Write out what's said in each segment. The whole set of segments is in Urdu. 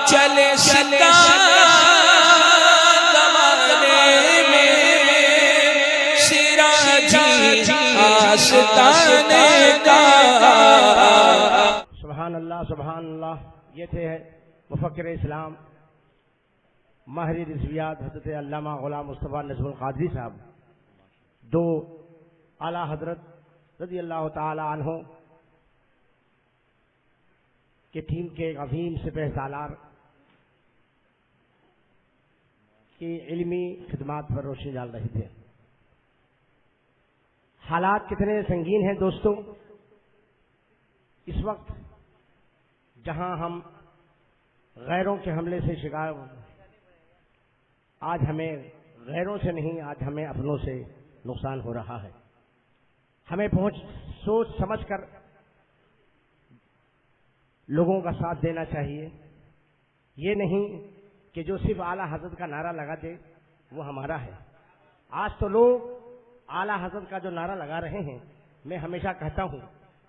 چلے شکا زمانے میں سراجی آستانے کا۔ سبحان اللہ سبحان اللہ۔ یہ تھے مفکر اسلام ماہر رضویات حضرت علامہ غلام مصطفیٰ نجم القادری صاحب، دو اعلیٰ حضرت رضی اللہ تعالی عنہ کے ٹیم کے ایک عظیم سپہ سالار کی علمی خدمات پر روشنی ڈال رہے تھے۔ حالات کتنے سنگین ہیں دوستو، اس وقت جہاں ہم غیروں کے حملے سے شکار، آج ہمیں غیروں سے نہیں، آج ہمیں اپنوں سے نقصان ہو رہا ہے۔ ہمیں سوچ سمجھ کر لوگوں کا ساتھ دینا چاہیے، یہ نہیں کہ جو صرف اعلیٰ حضرت کا نعرہ لگا دے وہ ہمارا ہے۔ آج تو لوگ اعلیٰ حضرت کا جو نعرہ لگا رہے ہیں، میں ہمیشہ کہتا ہوں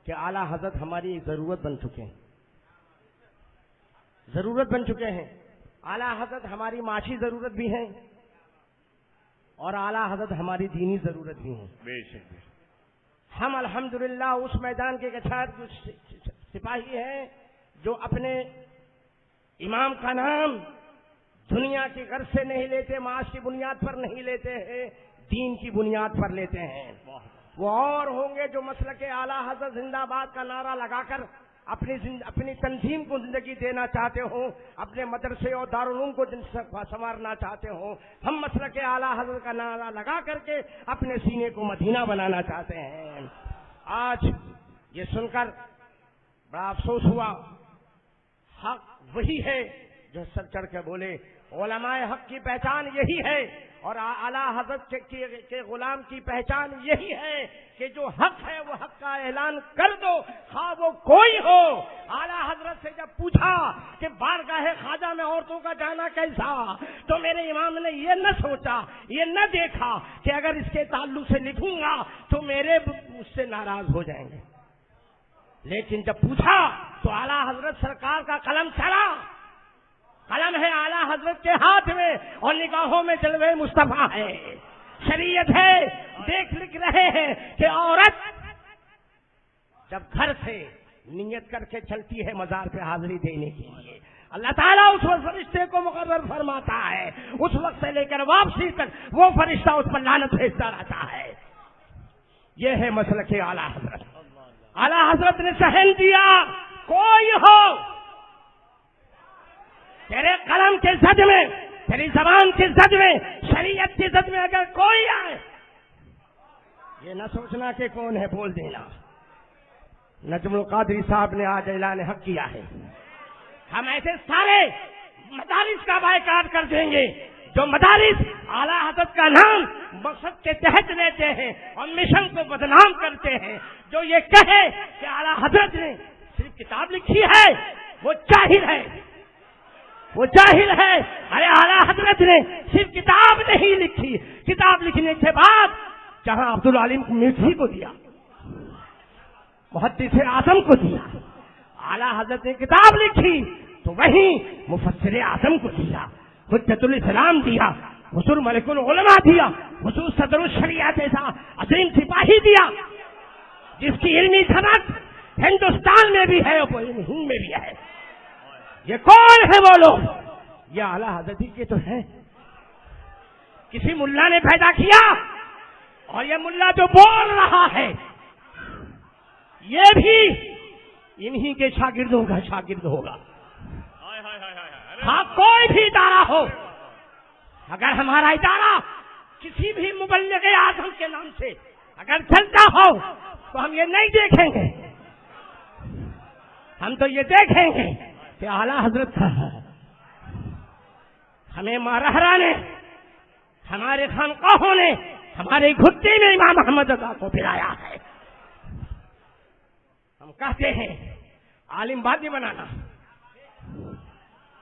کہ اعلیٰ حضرت ہماری ایک ضرورت بن چکے ہیں، ضرورت بن چکے ہیں۔ اعلیٰ حضرت ہماری معاشی ضرورت بھی ہیں اور اعلیٰ حضرت ہماری دینی ضرورت بھی ہیں۔ ہم الحمدللہ اس میدان کے سپاہی ہیں جو اپنے امام کا نام دنیا کی غرض سے نہیں لیتے، معاش کی بنیاد پر نہیں لیتے ہیں، دین کی بنیاد پر لیتے ہیں۔ وہ اور ہوں گے جو مسلک اعلیٰ حضرت زندہ باد کا نعرہ لگا کر اپنی تنظیم کو زندگی دینا چاہتے ہوں، اپنے مدرسے اور دارالعلوم کو سنوارنا چاہتے ہوں۔ ہم مسلک اعلیٰ حضرت کا نعرہ لگا کر کے اپنے سینے کو مدینہ بنانا چاہتے ہیں۔ آج یہ سن کر بڑا افسوس ہوا، حق وہی ہے جو سر چڑھ کے بولے، علماء حق کی پہچان یہی ہے اور اعلیٰ حضرت کے غلام کی پہچان یہی ہے کہ جو حق ہے وہ حق کا اعلان کر دو، خواہ وہ کوئی ہو۔ اعلیٰ حضرت سے جب پوچھا کہ بارگاہ خواجہ میں عورتوں کا جانا کیسا، تو میرے امام نے یہ نہ سوچا، یہ نہ دیکھا کہ اگر اس کے تعلق سے لکھوں گا تو میرے مجھ سے ناراض ہو جائیں گے، لیکن جب پوچھا تو اعلیٰ حضرت سرکار کا قلم چلا، قلم ہے اعلیٰ حضرت کے ہاتھ میں اور نگاہوں میں جلوے مصطفیٰ ہے، شریعت ہے۔ دیکھ لکھ رہے ہیں کہ عورت جب گھر سے نیت کر کے چلتی ہے مزار پہ حاضری دینے کے لیے، اللہ تعالیٰ اس وقت فرشتے کو مقرر فرماتا ہے، اس وقت سے لے کر واپسی تک وہ فرشتہ اس پر لعنت بھیجتا رہتا ہے۔ یہ ہے مسلک اعلیٰ حضرت۔ اعلیٰ حضرت نے سہن دیا، کوئی ہو تیرے قلم کے زد میں، تیری زبان کی زد میں، شریعت کی زد میں اگر کوئی آئے، یہ نہ سوچنا کہ کون ہے، بول دینا۔ نجم القادری صاحب نے آج اعلان حق کیا ہے، ہم ایسے سارے مدارس کا بائیکاٹ کر دیں گے جو مدارس اعلیٰ حضرت کا نام مقصد کے تحت لیتے ہیں اور مشن کو بدنام کرتے ہیں، جو یہ کہے کہ اعلیٰ حضرت نے صرف کتاب لکھی ہے وہ جاہل ہے، وہ جاہل ہے۔ ارے اعلیٰ حضرت نے صرف کتاب نہیں لکھی، کتاب لکھنے کے بعد جہاں عبدالعلیم میٹھی کو دیا، محدث اعظم کو دیا، اعلیٰ حضرت نے کتاب لکھی تو وہیں مفسر اعظم کو دیا، حجت الاسلام دیا، حضور ملک العلماء دیا، حضور صدر الشریعہ جیسا عظیم سپاہی دیا جس کی علمی صنعت ہندوستان میں بھی ہے اور پورے ہند میں بھی ہے۔ یہ کون ہے وہ لوگ؟ یہ اعلیٰ حضرت کے تو ہے، کسی ملا نے پیدا کیا اور یہ ملا جو بول رہا ہے یہ بھی انہی کے شاگردوں کا شاگرد ہوگا۔ ہاں کوئی بھی ادارہ ہو، اگر ہمارا ادارہ کسی بھی مبلغ اعظم کے نام سے اگر چلتا ہو تو ہم یہ نہیں دیکھیں گے، ہم تو یہ دیکھیں گے کہ اعلیٰ حضرت کا ہے۔ ہمیں مارہرا نے، ہمارے خانقاہوں نے ہمارے گھٹی میں امام محمد رضا کو پلایا ہے۔ ہم کہتے ہیں عالم بعد میں بنانا،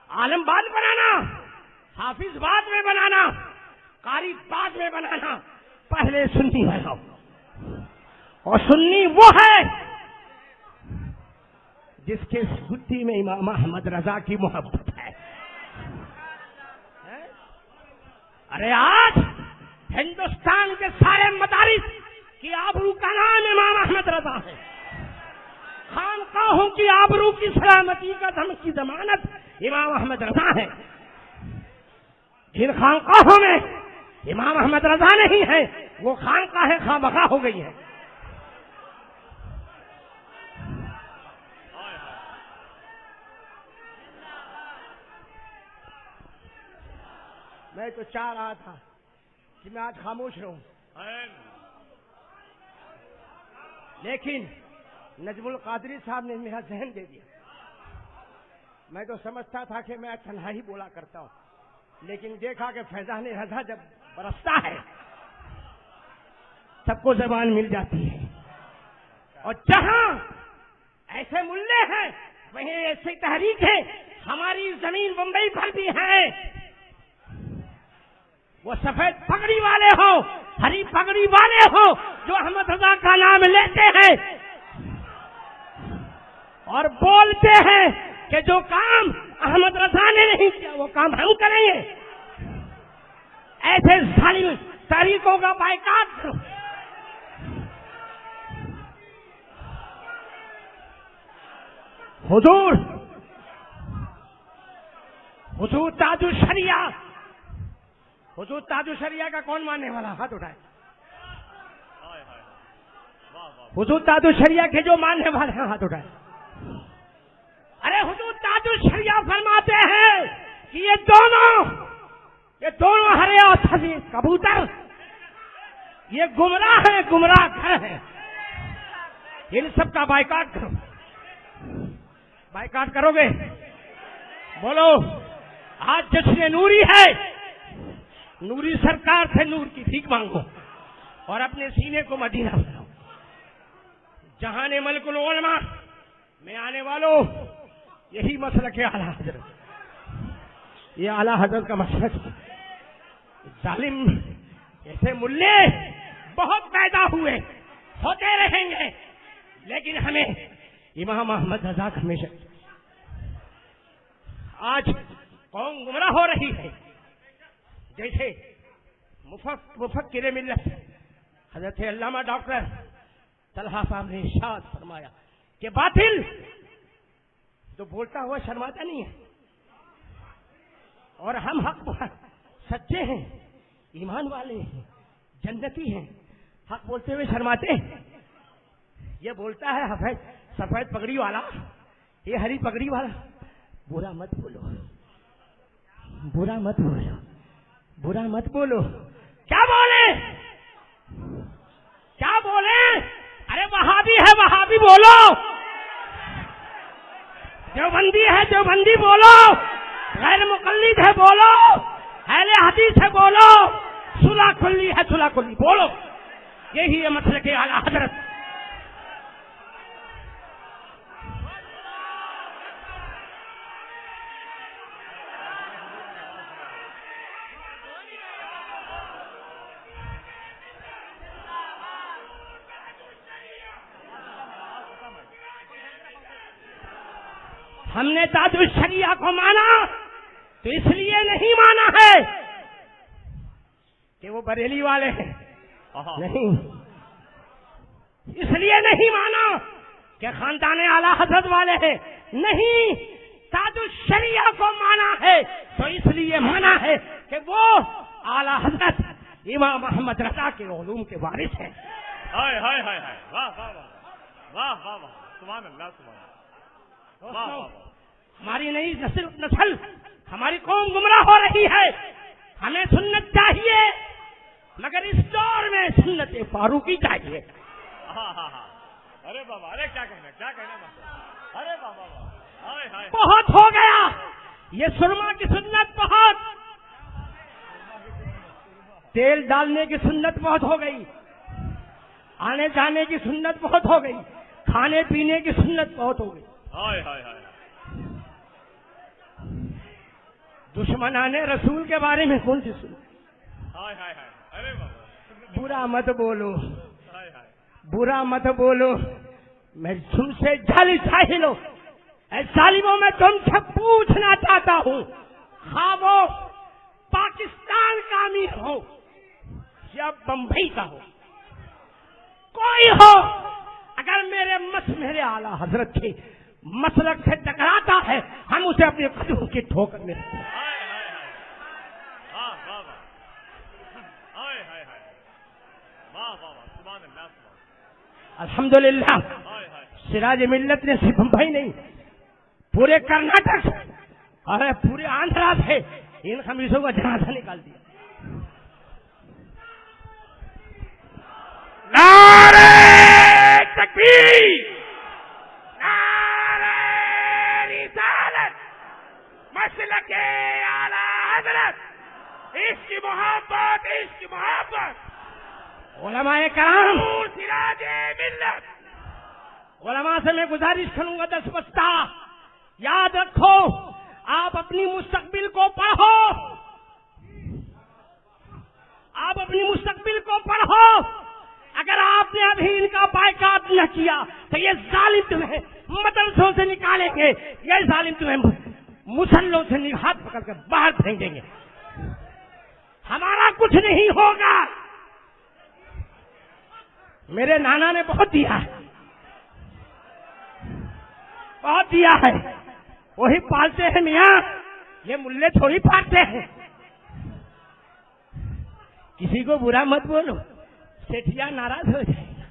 عالم بعد بنانا، حافظ بعد میں بنانا، قاری بعد میں بنانا، پہلے سنی بناؤ۔ اور سنی وہ ہے جس کے گھٹی میں امام احمد رضا کی محبت ہے۔ ارے آج ہندوستان کے سارے مدارس کی آبرو کا نام امام احمد رضا ہے. خانقاہوں کی آبرو کی سلامتی کا کی ضمانت امام احمد رضا ہے. جن خانقاہوں میں امام احمد رضا نہیں ہے وہ خانقاہیں خانبخا ہو گئی ہیں. میں تو چاہ رہا تھا کہ میں آج خاموش رہوں، لیکن نجم القادری صاحب نے میرا ذہن دے دیا. میں تو سمجھتا تھا کہ میں تنہا ہی بولا کرتا ہوں، لیکن دیکھا کہ فیضان رضا جب برستا ہے سب کو زبان مل جاتی ہے. اور جہاں ایسے ملے ہیں وہیں ایسی تحریک ہے. ہماری زمین بمبئی پر بھی ہے. وہ سفید پگڑی والے ہو، ہری پگڑی والے ہو، جو احمد رضا کا نام لیتے ہیں اور بولتے ہیں کہ جو کام احمد رضا نے نہیں کیا وہ کام ہم کریں گے. ایسے ظالم تحریکوں کا بائیکاٹ کرو. حضور تاج الشریعہ، حضور تاج الشریعہ کا کون ماننے والا؟ ہاتھ اٹھائے. حضور تاج الشریعہ کے جو ماننے والے ہیں ہاتھ اٹھائے. ارے حضور تاج الشریعہ فرماتے ہیں کہ یہ دونوں ہرے اور سبز کبوتر یہ گمراہ ہیں، گمراہ گھر ہیں. ان سب کا بائیکاٹ کرو. بائیکاٹ کرو گے؟ بولو. آج جشن نوری ہے. نوری سرکار سے نور کی بھیک مانگو اور اپنے سینے کو مدینہ بناؤ. جہان ملک العلماء میں آنے والوں یہی مسلک ہے اعلیٰ حضرت. یہ اعلیٰ حضرت کا مسلک. ظالم ایسے ملے بہت پیدا ہوئے، ہوتے رہیں گے، لیکن ہمیں امام احمد رضا ہمیشہ. آج قوم گمراہ ہو رہی ہے. جیسے مفکر ملت حضرت علامہ ڈاکٹر طلحہ صاحب نے ارشاد فرمایا کہ باطل جو بولتا ہوا شرماتا نہیں ہے، اور ہم حق پر سچے ہیں، ایمان والے ہیں، جنتی ہیں، حق بولتے ہوئے شرماتے ہیں. یہ بولتا ہے سفید پگڑی والا، یہ ہری پگڑی والا، برا مت بولو، برا مت بولو، برا مت بولو. کیا بولے؟ کیا بولے؟ ارے وہابی ہے وہابی بولو، دیوبندی ہے دیوبندی بولو، غیر مقلد ہے بولو، اہل حدیث ہے بولو، صلح کلی ہے صلح کلی بولو. یہی ہے مسلک اعلیٰ حضرت. ہم نے تاج الشریعہ کو مانا تو اس لیے نہیں مانا ہے کہ وہ بریلی والے ہیں، نہیں. اس لیے نہیں مانا کہ خاندان اعلیٰ حضرت والے ہیں، نہیں. تاج الشریعہ کو مانا ہے تو اس لیے مانا ہے کہ وہ اعلیٰ حضرت امام احمد رضا کے علوم کے وارث ہیں. ہائے ہائے ہائے ہائے، واہ واہ واہ واہ واہ، سبحان اللہ سبحان اللہ. ہماری نئی نسل ہماری قوم گمراہ ہو رہی ہے. ہمیں سنت چاہیے، مگر اس دور میں سنت فاروقی چاہیے. ارے بابا، ارے کیا کہنا، کیا کہنا. ارے بابا، ہائے ہائے، بہت ہو گیا. یہ سرما کی سنت بہت، تیل ڈالنے کی سنت بہت ہو گئی، آنے جانے کی سنت بہت ہو گئی، کھانے پینے کی سنت بہت ہو گئی. ہائے ہائے ہائے، دشمنان رسول کے بارے میں کون سی سنت؟ ہائے ہائے ہائے، ارے بابا، برا مت بولو، ہائے ہائے، برا مت بولو. میں تم سے جاہلوں، اے ظالموں، میں تم سے پوچھنا چاہتا ہوں، خوابو پاکستان مسلمان کا امیر ہو یا بمبئی کا ہو، کوئی ہو، اگر میرے اعلیٰ حضرت کے مسلک سے ٹکراتا ہے، ہم اسے اپنے قدموں کی ٹھوکر میں رکھتے ہیں۔ الحمدللہ سراج ملت نے صرف بمبئی نہیں، پورے کرناٹک سے اور پورے آندھرا سے ان خمیسوں کا جنازہ نکال دیا۔ نعرہ تکبیر، نعرہ رسالت، مسلک اعلی حضرت، عشق محبت، عشق محبت، علماء کرام، سراج ملت۔ علماء سے میں گزارش کروں گا 10 بستہ، یاد رکھو آپ اپنی مستقبل کو پڑھو، آپ اپنی مستقبل کو پڑھو۔ اگر آپ نے ابھی ان کا بائیکاٹ نہ کیا تو یہ ظالم تمہیں مدرسوں سے نکالیں گے، یہ ظالم تمہیں مسلوں سے ہاتھ پکڑ کر باہر پھینکیں گے، ہمارا کچھ نہیں ہوگا۔ میرے نانا نے بہت دیا ہے، بہت دیا ہے، وہی پالتے ہیں میاں، یہ ملے تھوڑی پالتے ہیں۔ کسی کو برا مت بولو، سیٹھیا ناراض ہو جائے گا۔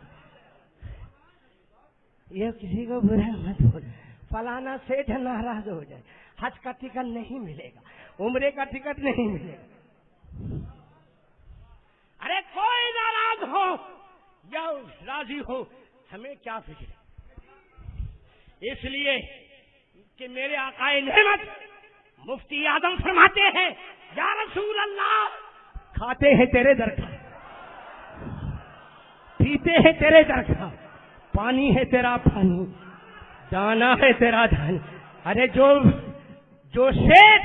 یہ کسی کو برا مت بولو، فلانا سیٹھ ناراض ہو جائے، حج کا ٹکٹ نہیں ملے گا، عمرے کا ٹکٹ نہیں ملے گا۔ ارے کوئی ناراض ہو یا راضی ہو، ہمیں کیا فکر ہے؟ اس لیے کہ میرے آقا نعمت مفتی اعظم فرماتے ہیں، یا رسول اللہ، کھاتے ہیں تیرے در کا، پیتے ہیں تیرے در کا، پانی ہے تیرا پانی، دانا ہے تیرا دھن۔ ارے جو شیخ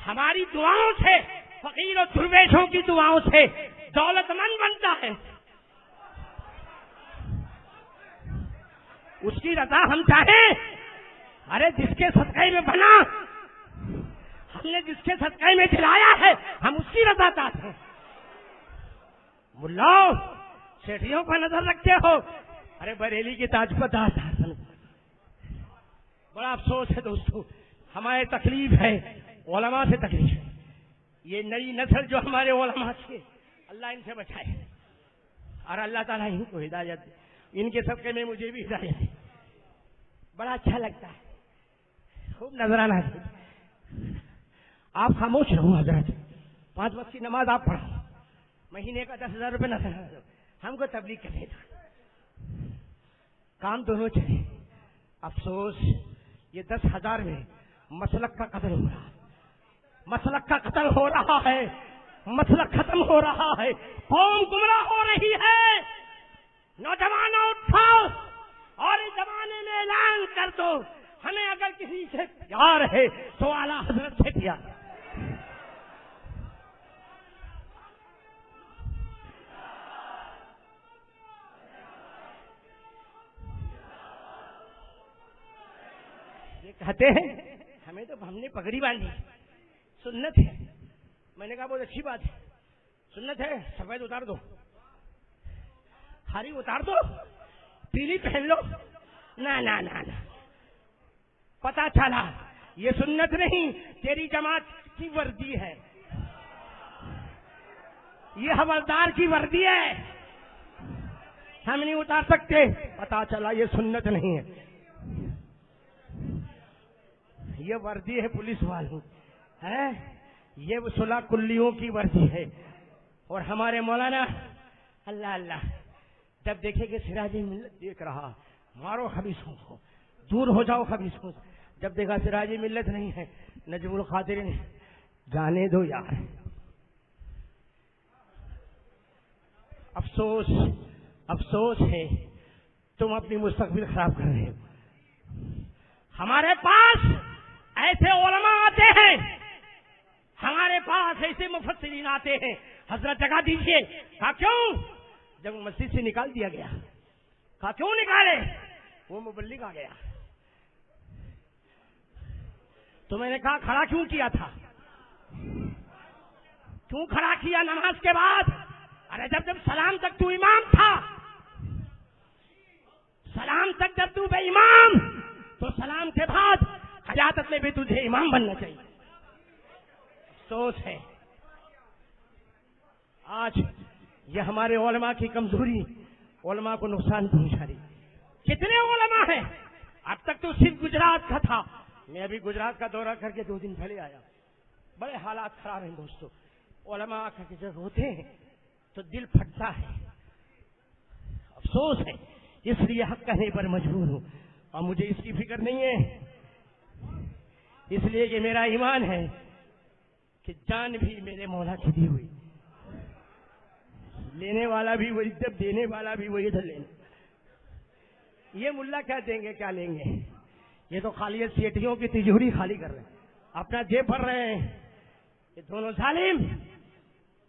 ہماری دعاؤں سے، فقیر و درویشوں کی دعاؤں سے دولت مند بنتا ہے، اس کی رضا ہم چاہیں۔ ارے جس کے صدقے میں بنا، ہم نے جس کے صدقے میں دلایا ہے، ہم اس کی رضا چاہتے ہیں۔ ملاؤ سیٹھیوں پر نظر رکھتے ہو، ارے بریلی کی تاج پر دار بڑا افسوس ہے دوستو، ہمارے تکلیف ہے، علماء سے تکلیف ہے۔ یہ نئی نسل جو ہمارے علماء سے، اللہ ان سے بچائے اور اللہ تعالیٰ ان کو ہدایت دے، ان کے صدقے میں مجھے بھی ہدایت ہے۔ بڑا اچھا لگتا ہے، خوب نظرانہ ہے۔ آپ خاموش رہو حضرت، 5 وقت کی نماز آپ پڑھو، مہینے کا 10,000 روپے نظرانہ دو، ہم کو تبلیغ کرنے دو، کام دونوں چلے۔ افسوس یہ 10,000 میں مسلک کا قتل ہو رہا ہے، مسلک کا قتل ہو رہا ہے، مسلک ختم ہو رہا ہے، قوم گمراہ ہو رہی ہے۔ نوجوانوں اٹھاؤ اور اس زمانے میں اعلان کر دو، ہمیں اگر کسی سے پیار ہے تو اعلیٰ حضرت سے پیار ہے۔ یہ کہتے ہیں ہمیں تو ہم نے پگڑی باندھی، سنت ہے۔ میں نے کہا بہت اچھی بات ہے، سنت ہے، سفید اتار دو، ہری اتار دو، پیلی پہن لو۔ نہ نہ نہ نہ، پتا چلا یہ سنت نہیں، تیری جماعت کی وردی ہے، یہ حوالدار کی وردی ہے، ہم نہیں اتار سکتے۔ پتا چلا یہ سنت نہیں ہے، یہ وردی ہے پولیس والوں ہے، یہ صلح کلیوں کی وردی ہے۔ اور ہمارے مولانا اللہ اللہ جب دیکھے کہ سراج ملت دیکھ رہا، مارو خبیثوں کو، دور ہو جاؤ خبیثوں سے، جب دیکھا سراج ملت نہیں ہے، نجم القادری نے جانے دو یار۔ افسوس افسوس ہے تم اپنی مستقبل خراب کر رہے ہو۔ ہمارے پاس ایسے علماء آتے ہیں، ہمارے پاس ایسے مفسرین آتے ہیں، حضرت جگہ دیجیے۔ کہا کیوں؟ جب مسجد سے نکال دیا گیا، کہا کیوں نکالے؟ وہ مبلغ آ گیا۔ تو میں نے کہا کھڑا کیوں کیا تھا؟ کیوں کھڑا کیا نماز کے بعد؟ ارے جب سلام تک تو امام تھا، سلام تک جب تو بے امام، تو سلام کے بعد حجاتت میں بھی تجھے امام بننا چاہیے۔ افسوس ہے آج یہ ہمارے علماء کی کمزوری علماء کو نقصان پہنچا رہی۔ کتنے علماء ہیں؟ اب تک تو صرف گجرات کا تھا، میں ابھی گجرات کا دورہ کر کے 2 دن پہلے آیا، بڑے حالات خراب ہیں دوستو۔ علماء کا جب ہوتے ہیں تو دل پھٹتا ہے، افسوس ہے، اس لیے حق کہنے پر مجبور ہوں، اور مجھے اس کی فکر نہیں ہے، اس لیے کہ میرا ایمان ہے کہ جان بھی میرے مولا کی دی ہوئی، لینے والا بھی وہی، جب دینے والا بھی وہی ادھر لینا۔ یہ ملا کیا دیں گے، کیا لیں گے؟ یہ تو خالی سیٹیوں کی تجوری خالی کر رہے ہیں، اپنا جیب بھر رہے ہیں۔ یہ دونوں ظالم،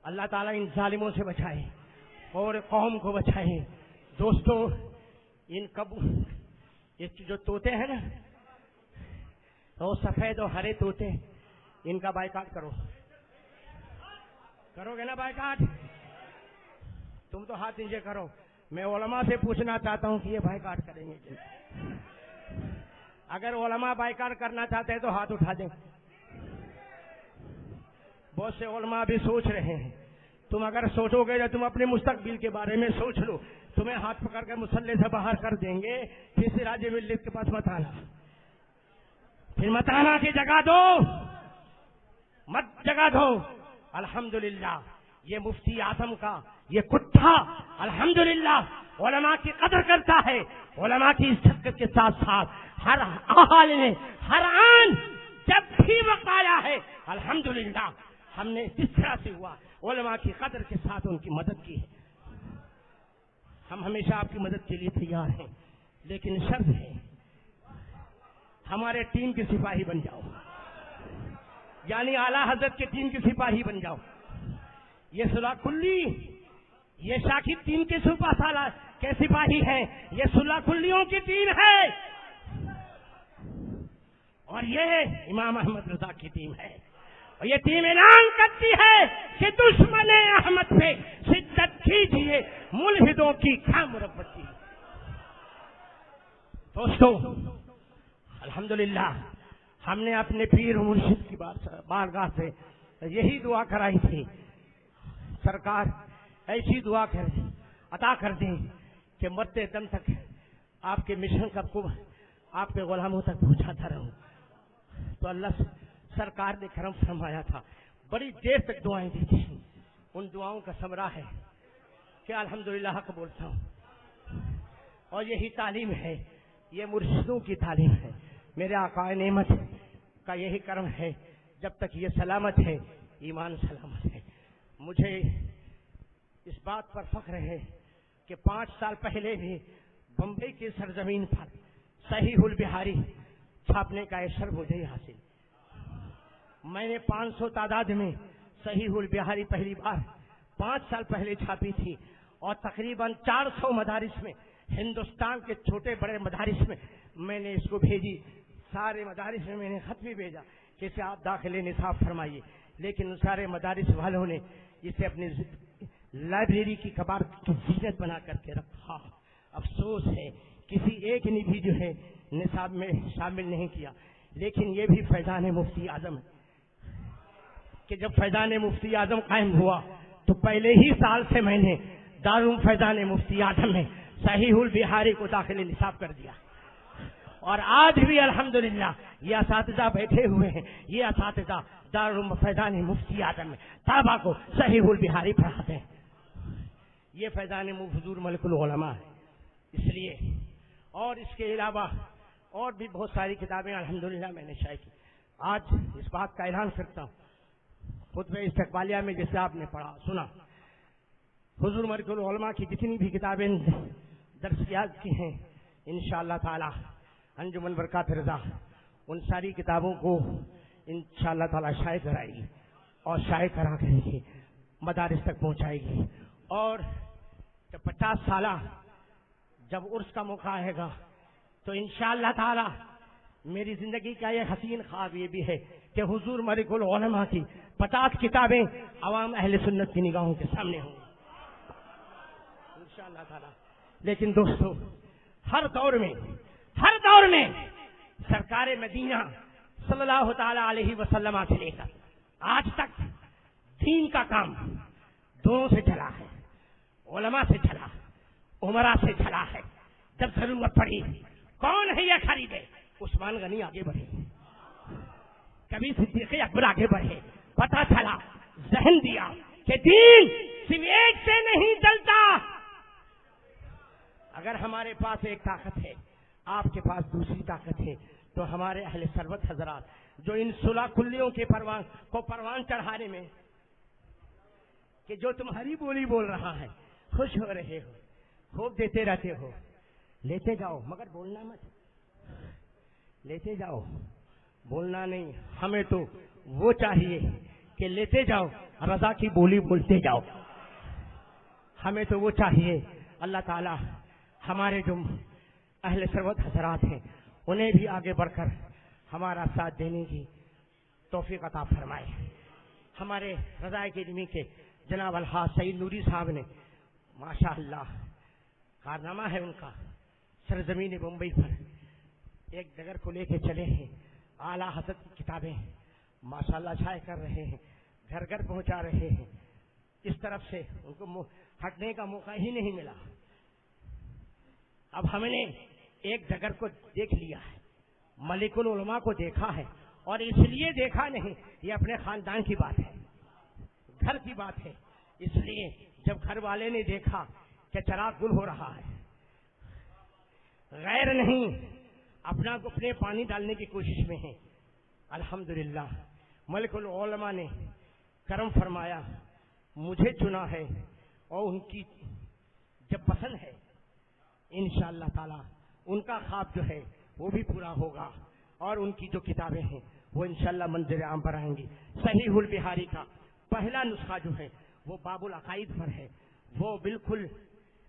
اللہ تعالیٰ ان ظالموں سے بچائے اور قوم کو بچائے۔ دوستو ان یہ جو طوطے ہیں نا، وہ سفید اور ہرے طوطے، ان کا بائیکاٹ کرو گے نا بائیکاٹ؟ تم تو ہاتھ نیچے کرو، میں علماء سے پوچھنا چاہتا ہوں کہ یہ بائیکاٹ کریں گے کہ نہیں؟ اگر علماء بائیکاٹ کرنا چاہتے ہیں تو ہاتھ اٹھا دیں۔ بہت سے علماء بھی سوچ رہے ہیں، تم اگر سوچو گے تو تم اپنے مستقبل کے بارے میں سوچ لو، تمہیں ہاتھ پکڑ کر مسلح سے باہر کر دیں گے، پھر سراج ملت کے پاس مت آنا، پھر مت آنا کی جگہ دو، مت جگہ دو۔ الحمدللہ یہ مفتی اعظم کا یہ کتا الحمدللہ علماء کی قدر کرتا ہے، علماء کی عزت کے ساتھ ساتھ ہر حال میں، ہر آن جب بھی وقت آیا ہے الحمدللہ ہم نے جس طرح سے ہوا علماء کی قدر کے ساتھ ان کی مدد کی ہے۔ ہم ہمیشہ آپ کی مدد کے لیے تیار ہیں، لیکن شرط ہے ہمارے ٹیم کے سپاہی بن جاؤ، یعنی اعلیٰ حضرت کے ٹیم کے سپاہی بن جاؤ۔ یہ صلح کلی، یہ شاکر ٹیم کے سالہ کے سپاہی ہیں، یہ صلح کلیوں کی ٹیم ہے، اور یہ امام احمد رضا کی ٹیم ہے، اور یہ ٹیم اعلان کرتی ہے کہ دشمن احمد پہ شدت کیجیے، ملحدوں کی کیا مربت کی۔ دوستو الحمدللہ ہم نے اپنے پیر و مرشد کی بارگاہ سے یہی دعا کرائی تھی، سرکار ایسی دعا عطا کر دیں کہ مرتے دم تک آپ کے مشن کا آپ کے غلاموں تک پہنچاتا رہوں۔ تو اللہ سرکار نے کرم فرمایا تھا، بڑی دیر تک دعائیں دی تھی، ان دعاؤں کا ثمرہ ہے کہ الحمدللہ حق بولتا ہوں، اور یہی تعلیم ہے، یہ مرشدوں کی تعلیم ہے، میرے آقا نعمت کا یہی کرم ہے، جب تک یہ سلامت ہے ایمان سلامت ہے۔ مجھے اس بات پر فخر ہے کہ 5 سال پہلے بھی بمبئی کی سرزمین پر صحیح البہاری چھاپنے کا اثر مجھے حاصل، میں نے 500 تعداد میں صحیح البہاری پہلی بار 5 سال پہلے چھاپی تھی، اور تقریباً 400 مدارس میں، ہندوستان کے چھوٹے بڑے مدارس میں نے اس کو بھیجی، سارے مدارس میں نے خط بھی بھیجا کہ اسے آپ داخلے نصاب فرمائیے، لیکن ان سارے مدارس والوں نے اسے اپنی لائبریری کی کباڑ کی زینت بنا کر کے رکھا۔ افسوس ہے کسی ایک نے بھی جو ہے نصاب میں شامل نہیں کیا، لیکن یہ بھی فیضان مفتی اعظم ہے کہ جب فیضان مفتی اعظم قائم ہوا تو پہلے ہی سال سے میں نے دارالعلوم فیضان مفتی اعظم میں صحیح البہاری کو داخل نصاب کر دیا، اور آج بھی الحمدللہ یہ اساتذہ بیٹھے ہوئے ہیں، یہ اساتذہ دارالعلوم فیضان مفتی اعظم میں طلبا کو صحیح البہاری پڑھاتے ہیں۔ یہ فیضان حضور ملک العلماء ہے، اس لیے اور اس کے علاوہ اور بھی بہت ساری کتابیں الحمدللہ میں نے شائع کی۔ آج اس بات کا اعلان کرتا ہوں، خطبہ استقبالیہ میں جیسے آپ نے پڑھا سنا، حضور ملک العلماء کی جتنی بھی کتابیں درسیات کی ہیں انشاءاللہ تعالی انجمن برکات رضا ان ساری کتابوں کو انشاءاللہ تعالی شائع کرائے گی، اور شائع کرا کر مدارس تک پہنچائے گی، اور جب 50 سالہ جب عرس کا موقع آئے گا تو انشاءاللہ تعالی میری زندگی کا یہ حسین خواب یہ بھی ہے کہ حضور ملک العلماء کی 50 کتابیں عوام اہل سنت کی نگاہوں کے سامنے ہوں گی انشاءاللہ تعالی. لیکن دوستو ہر دور میں سرکار مدینہ صلی اللہ تعالی علیہ وسلم سے لے کر آج تک دین کا کام دونوں سے چلا ہے. علماء سے چلا, عمرا سے چلا ہے. جب ضرورت پڑی کون ہے یہ خریدے؟ عثمان غنی آگے بڑھے, کبھی صدیق اکبر آگے بڑھے. پتا چلا, ذہن دیا کہ دین صرف ایک سے نہیں چلتا. اگر ہمارے پاس ایک طاقت ہے, آپ کے پاس دوسری طاقت ہے, تو ہمارے اہل ثروت حضرات جو ان 16 کلیوں کے پروان چڑھانے میں کہ جو تمہاری بولی بول رہا ہے, خوش ہو رہے ہو, خوب دیتے رہتے ہو, لیتے جاؤ مگر بولنا مت, لیتے جاؤ بولنا نہیں. ہمیں تو وہ چاہیے کہ لیتے جاؤ رضا کی بولی بولتے جاؤ. ہمیں تو وہ چاہیے. اللہ تعالی ہمارے جو اہل ثروت حضرات ہیں انہیں بھی آگے بڑھ کر ہمارا ساتھ دینے کی توفیق عطا فرمائے. ہمارے رضائے علمی کے جناب الحاج سعید نوری صاحب نے ماشاء اللہ کارنامہ ہے ان کا, سرزمین بمبئی پر ایک ڈگر کو لے کے چلے ہیں. اعلیٰ حضرت کی کتابیں ماشاء اللہ چھائے کر رہے ہیں, گھر گھر پہنچا رہے ہیں. اس طرف سے ان کو ہٹنے کا موقع ہی نہیں ملا. اب ہم نے ایک ڈگر کو دیکھ لیا ہے, ملک العلماء کو دیکھا ہے, اور اس لیے دیکھا نہیں, یہ اپنے خاندان کی بات ہے, گھر کی بات ہے. اس لیے جب گھر والے نے دیکھا کہ چراغ گل ہو رہا ہے, غیر نہیں اپنے پانی ڈالنے کی کوشش میں ہیں. الحمدللہ ملک العلماء نے کرم فرمایا, مجھے چنا ہے, اور ان کی جب پسند ہے انشاءاللہ تعالی ان کا خواب جو ہے وہ بھی پورا ہوگا, اور ان کی جو کتابیں ہیں وہ انشاءاللہ منظر عام پر آئیں گی. صحیح البخاری کا پہلا نسخہ جو ہے وہ باب العقائد پر ہے. وہ بالکل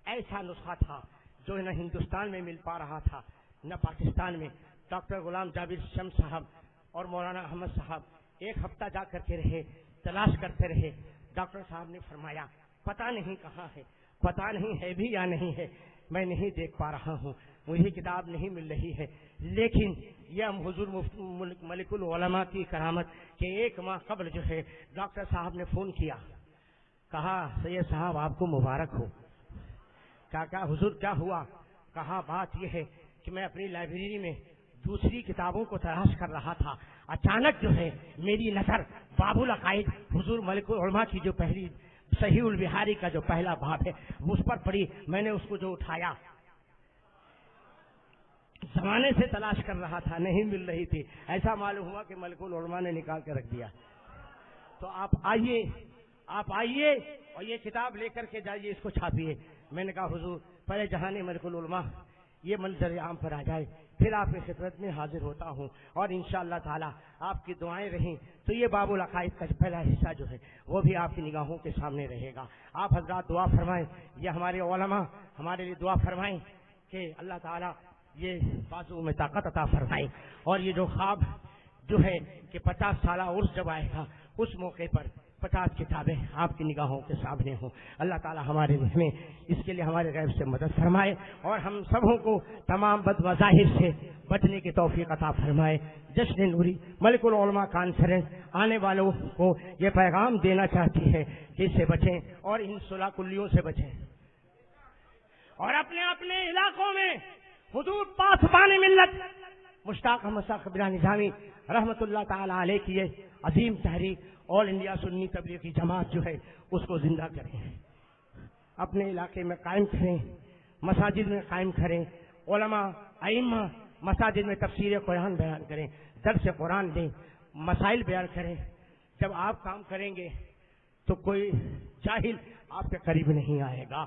ایسا نسخہ تھا جو نہ ہندوستان میں مل پا رہا تھا نہ پاکستان میں. ڈاکٹر غلام جاوید شمس صاحب اور مولانا احمد صاحب ایک ہفتہ جا کر کے رہے, تلاش کرتے رہے. ڈاکٹر صاحب نے فرمایا پتہ نہیں کہاں ہے, پتہ نہیں ہے بھی یا نہیں ہے, میں نہیں دیکھ پا رہا ہوں, مجھے کتاب نہیں مل رہی ہے. لیکن یہ حضور ملک العلماء کی کرامت کہ ایک ماہ قبل جو ہے ڈاکٹر صاحب نے فون کیا, کہا سید صاحب آپ کو مبارک ہو. کہا حضور کیا ہوا؟ کہا بات یہ ہے کہ میں اپنی لائبریری میں دوسری کتابوں کو تلاش کر رہا تھا, اچانک جو ہے میری نظر باب العقائد حضور ملک العلماء کی جو پہلی صحیح البخاری کا جو پہلا باب ہے اس پر پڑھی. میں نے اس کو جو اٹھایا, زمانے سے تلاش کر رہا تھا, نہیں مل رہی تھی. ایسا معلوم ہوا کہ ملک العلماء نے نکال کے رکھ دیا. تو آپ آئیے اور یہ کتاب لے کر کے جائیے, اس کو چھاپیے. میں نے کہا حضور پہلے جہاں ملک العلماء یہ منظر عام پر آ جائے پھر آپ کی خدمت میں حاضر ہوتا ہوں, اور انشاءاللہ تعالی آپ کی دعائیں رہیں تو یہ باب العقائد کا پہلا حصہ جو ہے وہ بھی آپ کی نگاہوں کے سامنے رہے گا. آپ حضرات دعا فرمائیں, یہ ہمارے علماء ہمارے لیے دعا فرمائیں کہ اللہ تعالی یہ بازو میں طاقت عطا فرمائیں, اور یہ جو خواب جو ہے کہ 50 سالہ عرس جب آئے گا اس موقع پر 50 کتابیں آپ کی نگاہوں کے سامنے ہوں. اللہ تعالی ہمارے ہمیں اس کے لیے ہمارے غیب سے مدد فرمائے, اور ہم سبوں کو تمام بد مظاہر سے بچنے کی توفیق عطا فرمائے. جشن نوری ملک العلماء کانفرنس آنے والوں کو یہ پیغام دینا چاہتی ہے کہ اس سے بچیں اور ان 16 کلیوں سے بچیں, اور اپنے اپنے علاقوں میں حضور پاسبان ملت مشتاق احمد صاحب قبلہ نظامی رحمت اللہ تعالی علیہ کی یہ عظیم تحریک آل انڈیا سنی تبلیغی جماعت جو ہے اس کو زندہ کریں, اپنے علاقے میں قائم کریں, مساجد میں قائم کریں. علماء ائمہ مساجد میں تفسیر قرآن بیان کریں, درس قرآن دیں, مسائل بیان کریں. جب آپ کام کریں گے تو کوئی جاہل آپ کے قریب نہیں آئے گا.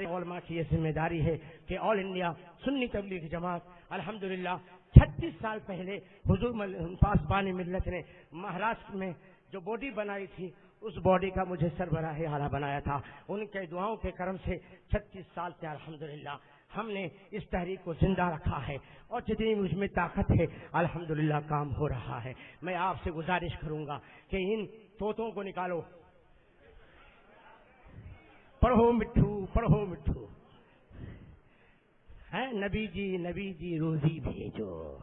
علماء کی یہ ذمہ داری ہے کہ آل انڈیا سنی تبلیغی جماعت الحمدللہ 36 سال پہلے حضور پاسبان ملت نے مہاراشٹر میں جو باڈی بنائی تھی اس باڈی کا مجھے سربراہ اعلیٰ بنایا تھا. ان کے دعاؤں کے کرم سے 36 سال سے الحمدللہ ہم نے اس تحریک کو زندہ رکھا ہے اور جتنی مجھ میں طاقت ہے الحمدللہ کام ہو رہا ہے. میں آپ سے گزارش کروں گا کہ ان طوطوں کو نکالو. پڑھو مٹھو پڑھو مٹھو. ہے نبی جی روزی بھیجو.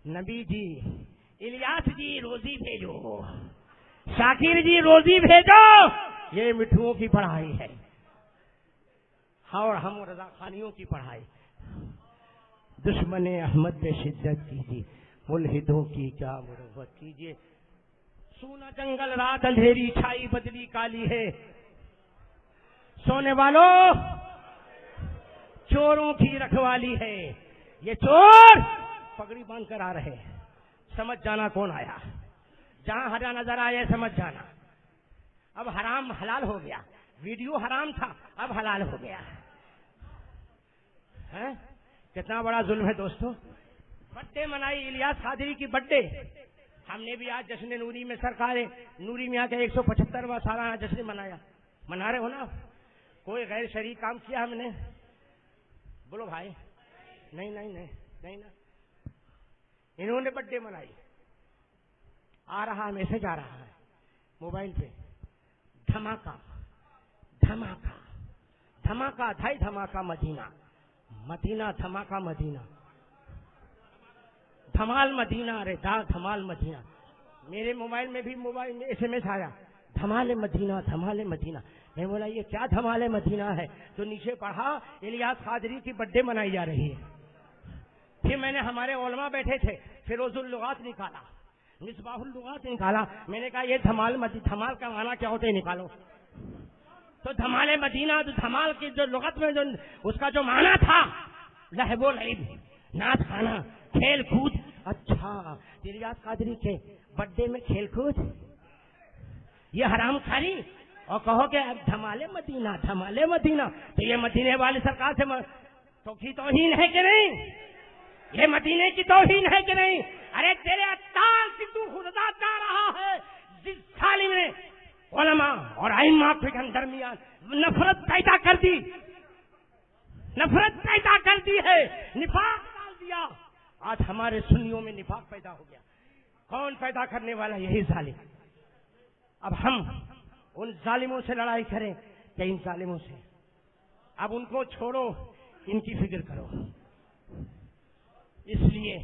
نبی جی الیاس جی روزی بھیجو. شاکر جی روزی بھیجو. یہ مٹھوؤں کی پڑھائی ہے اور ہم رضا خانیوں کی پڑھائی. دشمن احمد پہ شدت کیجیے, ملحدوں کی کیا مروت کیجیے. سونا جنگل رات اندھیری چھائی بدلی کالی ہے. سونے والوں چوروں کی رکھوالی ہے. یہ چور پگڑی باندھ کر آ رہے ہیں. سمجھ جانا کون آیا. جہاں ہرا نظر آئے سمجھ جانا. اب حرام حلال ہو گیا. ویڈیو حرام تھا اب حلال ہو گیا. کتنا بڑا ظلم ہے دوستو. برتھڈے منائی الیاس قادری کی برتھڈے. ہم نے بھی آج جشن نوری میں سرکار نوری میاں کا 175واں سالانہ جشن منایا. منا رہے ہو نا. کوئی غیر شرعی کام کیا ہم نے؟ بولو بھائی. نہیں نہیں نہیں نہیں نا. انہوں نے برتھڈے منائی. آ رہا میسج آ رہا ہے موبائل پہ. دھماکہ دھماکہ دھماکہ دھائی دھماکہ مدینہ. مدینہ دھماکہ مدینہ. دھمال مدینہ. ارے دھمال مدینہ. میرے موبائل میں بھی SMS آیا دھمال مدینہ دھمال مدینہ. میں بولا یہ کیا دھمال مدینہ ہے. تو نیچے پڑھا الیاس قادری کی برتھڈے منائی جا رہی ہے. پھر میں نے ہمارے علماء بیٹھے تھے فیروز اللغات نکالا, مصباح اللغات نکالا. میں نے کہا یہ دھمال کا معنی کیا ہوتا ہے نکالو. تو دھمال مدینہ دھمال کی جو لغت میں جو اس کا جو معنی تھا لہو و لعب, ناچ گانا, کھیل کود. اچھا الیاس قادری کے برتھڈے میں کھیل کود یہ حرام کھاری. اور کہو کہ اب دھمال مدینہ دھمال مدینہ. تو یہ مدینے والی سرکار سے تو کی توہین ہے کہ نہیں؟ یہ مدینے کی توہین ہے کہ نہیں؟ ارے تیرے اطال کی تو خدا جا رہا ہے. جس ظالم نے علماء اور ائمہ کے درمیان نفرت پیدا کر دی, نفرت پیدا کر دی ہے, نفاق ڈال دیا. آج ہمارے سنیوں میں نفاق پیدا ہو گیا. کون پیدا کرنے والا؟ یہی ظالم. اب ہم ان ظالموں سے لڑائی کریں کہ ان ظالموں سے؟ اب ان کو چھوڑو, ان کی فکر کرو. اس لیے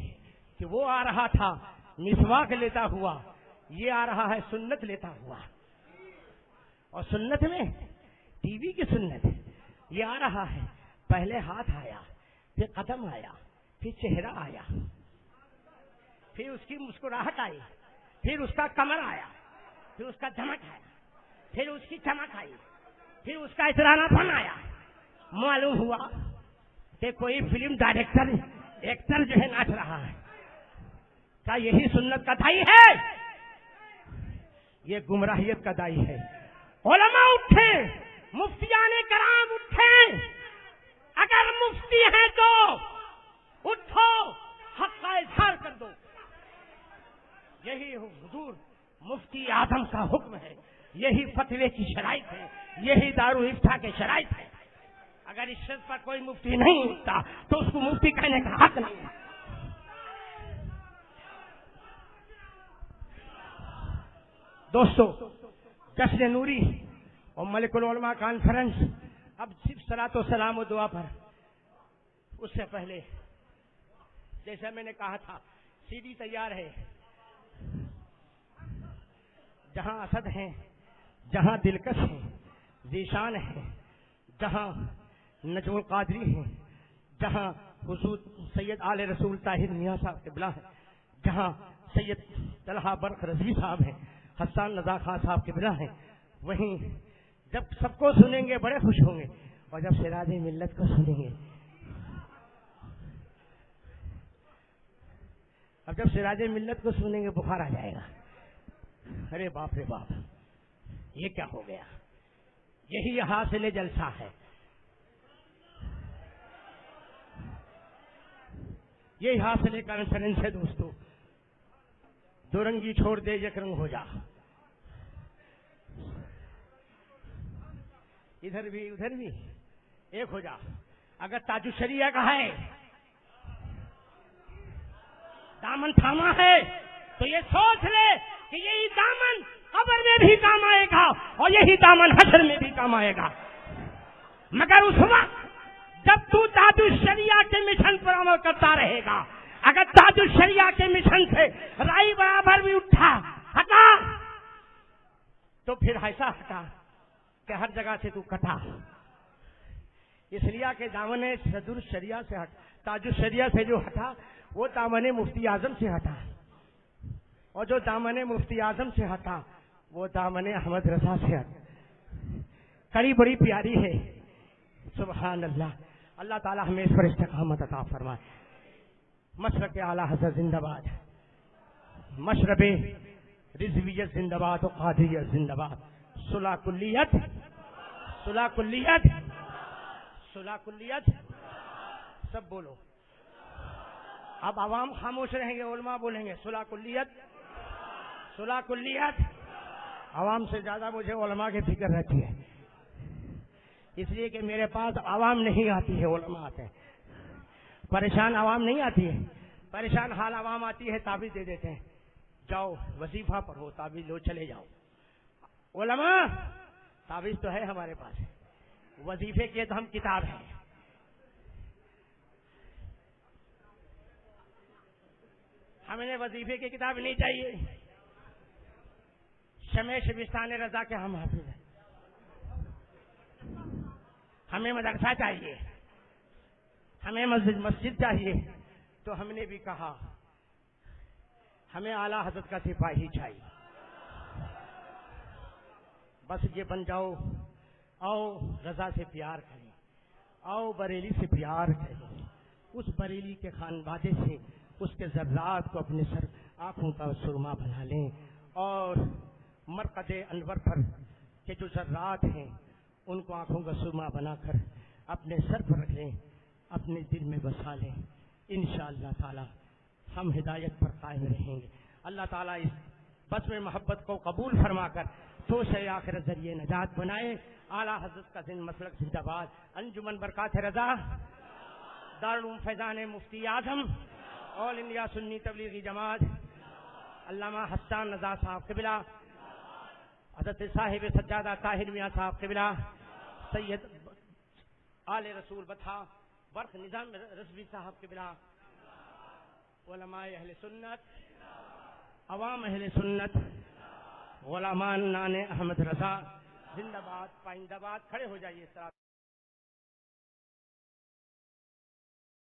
کہ وہ آ رہا تھا مسواک لیتا ہوا, یہ آ رہا ہے سنت لیتا ہوا. اور سنت میں ٹی وی کی سنت. یہ آ رہا ہے پہلے ہاتھ آیا, پھر قدم آیا, پھر چہرہ آیا, پھر اس کی مسکراہٹ آئی, پھر اس کا کمر آیا, پھر اس کا دھمک آیا, پھر اس کی چمک آئی, پھر اس کا اترانا پن آیا. معلوم ہوا کہ کوئی فلم ڈائریکٹر ایکٹر جو ہے ناچ رہا ہے. کیا یہی سنت کا دائی ہے؟ یہ گمراہیت کا دائی ہے. علماء اٹھے, مفتیان کرام اٹھے. اگر مفتی ہیں تو اٹھو, حق کا اظہار کر دو. یہی حضور مفتی اعظم کا حکم ہے, یہی فتوے کی شرائط ہے, یہی دارالافتاء کے شرائط ہے. اگر اس شرط پر کوئی مفتی نہیں اٹھتا تو اس کو مفتی کہنے کا حق نہیں. دوستو, جشن نوری اور ملک العلماء کانفرنس اب صرف صلاۃ و سلام و دعا پر. اس سے پہلے جیسا میں نے کہا تھا CD تیار ہے. جہاں اسد ہیں, جہاں دلکش ہیں, ذیشان ہیں, جہاں نجم القادری ہیں, جہاں حضور سید آل رسول طاہر میاں صاحب قبلہ ہیں, جہاں سید طلحہ برق رضوی صاحب ہیں, حسان رضا خان صاحب قبلہ ہیں, وہیں جب سب کو سنیں گے بڑے خوش ہوں گے, اور جب سراج ملت کو سنیں گے, اب جب سراج ملت کو سنیں گے بخار آ جائے گا. ارے باپ رے باپ, یہ کیا ہو گیا؟ یہی حاصل جلسہ ہے, یہی حاصل کانفرنس ہے. دوستو, دو رنگی چھوڑ دے, یک رنگ ہو جا. ادھر بھی ادھر بھی ایک ہو جا. اگر تاج الشریعہ کا ہے، دامن تھاما ہے، تو یہ سوچ لے کہ یہی دامن قبر میں بھی کام آئے گا اور یہی دامن حشر میں بھی کام آئے گا۔ مگر اس وقت جب تو تاج الشریعہ کے مشن پر عمل کرتا رہے گا، اگر تاج الشریعہ کے مشن سے رائی برابر بھی اٹھا ہٹا تو پھر ایسا ہٹا کہ ہر جگہ سے تو کٹا۔ اس لیے کہ دامن صدر الشریعہ سے تاج الشریعہ سے جو ہٹا وہ دامن مفتی اعظم سے ہٹا، اور جو دامن مفتی اعظم سے ہٹا وہ دامن احمد رضا سے ہٹا۔ کڑی بڑی پیاری ہے، سبحان اللہ۔ اللہ تعالی ہمیں اس پر استقامت عطا فرمائے۔ مشرق اعلی حضرت زندہ باد، مشرب رضویت زندہ باد و قادریت زندہ باد، صلح کلیت، صلح کلیت، صلح کلیت، سب بولو۔ اب عوام خاموش رہیں گے، علماء بولیں گے صلح کلیت، صلح کلیت۔ عوام سے زیادہ مجھے علماء کی فکر رہتی ہے، اس لیے کہ میرے پاس عوام نہیں آتی ہے، علماء آتے ہیں۔ پریشان عوام نہیں آتی ہے، پریشان حال عوام آتی ہے، تعویذ دے دیتے ہیں، جاؤ وظیفہ پڑھو، تعویذ لو، چلے جاؤ۔ علماء تعویذ تو ہے ہمارے پاس، وظیفے کی تو ہم کتاب ہے۔ ہمیں وظیفے کی کتاب نہیں چاہیے، شمع شبستان رضا کے ہم حافظ ہیں۔ ہمیں مدرسہ چاہیے، ہمیں مسجد چاہیے، تو ہم نے بھی کہا ہمیں اعلیٰ حضرت کا سپاہی چاہیے۔ بس یہ بن جاؤ، آؤ رضا سے پیار کریں، آؤ بریلی سے پیار کریں، اس بریلی کے خانوادے سے اس کے ذرات کو اپنے سر آنکھوں کا سرما بنا لیں، اور مرقد انور پر کے جو ذرات ہیں ان کو آنکھوں کا سرما بنا کر اپنے سر پر رکھ لیں، اپنے دل میں بسا لیں۔ انشاءاللہ تعالی ہم ہدایت پر قائم رہیں گے۔ اللہ تعالیٰ اس بس میں محبت کو قبول فرما کر تو سے آخر ذریعے نجات بنائے۔ اعلیٰ حضرت کا مسلک زندہ باد، انجمن برکات رضا، دارالعلوم فیضان مفتی اعظم، آل انڈیا سنی تبلیغی جماعت، علامہ حسان رضا صاحب قبلہ، حضرت صاحب سجادہ طاہر میاں صاحب قبلہ، سید آل رسول بطحہ برق نظام رضوی صاحب قبلہ، علماء اہل سنت، عوام اہل سنت، علماء نان احمد رضا زندہ باد، پائندہ باد۔ کھڑے ہو جائیے۔